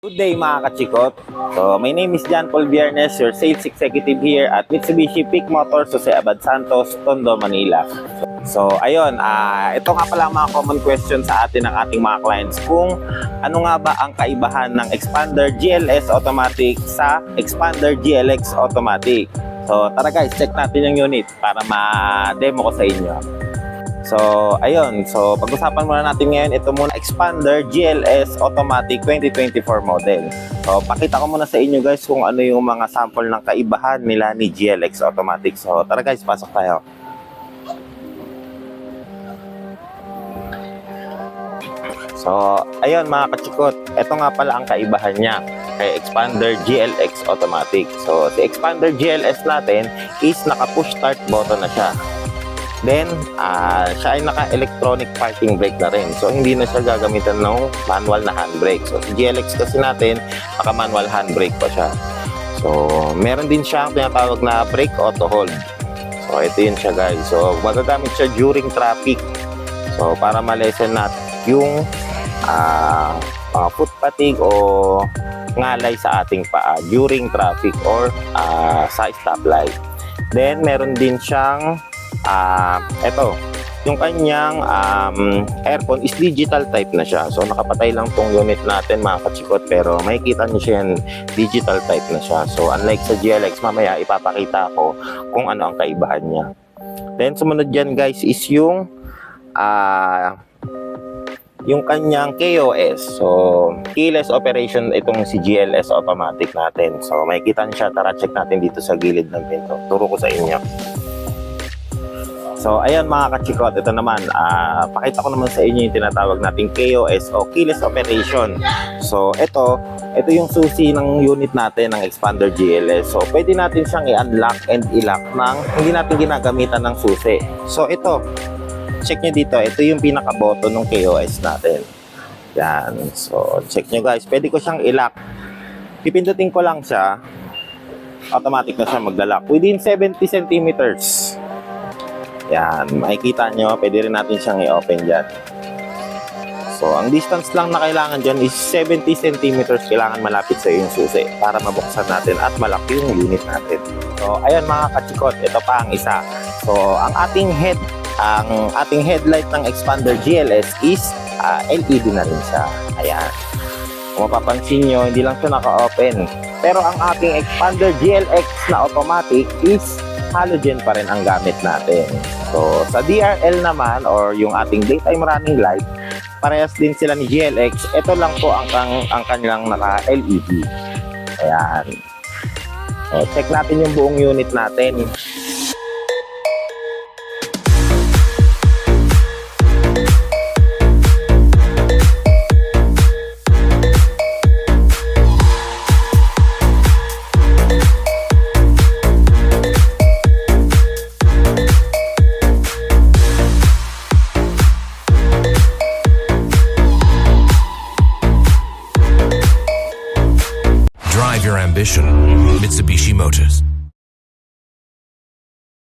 Good day mga kachikot. So, my name is John Paul Viernes, your sales executive here at Mitsubishi Peak Motors, Jose Abad Santos, Tondo, Manila. So, ayun, ito nga pala mga common question sa atin ng ating mga clients kung ano nga ba ang kaibahan ng Expander GLS Automatic sa Expander GLX Automatic. So, tara guys, check natin yung unit para ma-demo ko sa inyo. So, ayun. So, pag-usapan muna natin ngayon, ito muna Expander GLS Automatic 2024 model. So, pakita ko muna sa inyo guys kung ano yung mga sample ng kaibahan nila ni GLX Automatic. So, tara guys, pasok tayo. So, ayun mga kachikot, ito nga pala ang kaibahan niya kay Expander GLX Automatic. So, si Expander GLS natin is naka-push start button na siya. Then, siya ay naka-electronic parking brake na rin. So, hindi na siya gagamitan ng manual na handbrake. So, si GLX kasi natin, naka-manual handbrake pa siya. So, meron din siyang tinatawag na brake auto hold. So, ito yun siya guys. So, magagamit siya during traffic. So, para ma-lessen natin yung foot fatigue o ngalay sa ating paa during traffic or sa stoplight. Then, meron din siyang ito, yung kanyang aircon is digital type na siya. So nakapatay lang tong unit natin mga kachikot, pero makikita nyo siya yan, digital type na siya. So unlike sa GLX, mamaya ipapakita ko kung ano ang kaibahan niya. Then sumunod dyan guys is yung kanyang KOS. So keyless operation itong si GLS Automatic natin. So makikita nyo siya, tara check natin dito sa gilid ng pinto. Turo ko sa inyo. So, ayan mga kachikot, ito naman, pakita ko naman sa inyo yung tinatawag nating KOS o Keyless Operation. So, ito yung susi ng unit natin, ng Expander GLS. So, pwede natin siyang i-unlock and i-lock nang hindi natin ginagamitan ng susi. So, ito, check nyo dito, ito yung pinaka-button ng KOS natin. Yan, so, check nyo guys, pwede ko siyang i-lock. Pipindutin ko lang siya, automatic na siya magla-lock within 70 centimeters. Yan, makikita nyo, pwede rin natin siyang i-open dyan. So, ang distance lang na kailangan dyan is 70 centimeters. Kailangan malapit sa yung susi para mabuksan natin at malaki yung unit natin. So, ayan mga kachikot, ito pa ang isa. So, ang ating headlight ng Expander GLS is LED na rin siya. Ayan. Kung mapapansin nyo, hindi lang siya naka-open. Pero ang ating Expander GLX na automatic is halogen pa rin ang gamit natin. So, sa DRL naman or yung ating daytime running light, parehas din sila ni GLX. Ito lang po ang kanilang naka-LED. Ayan. Check natin yung buong unit natin. Drive your ambition, Mitsubishi Motors.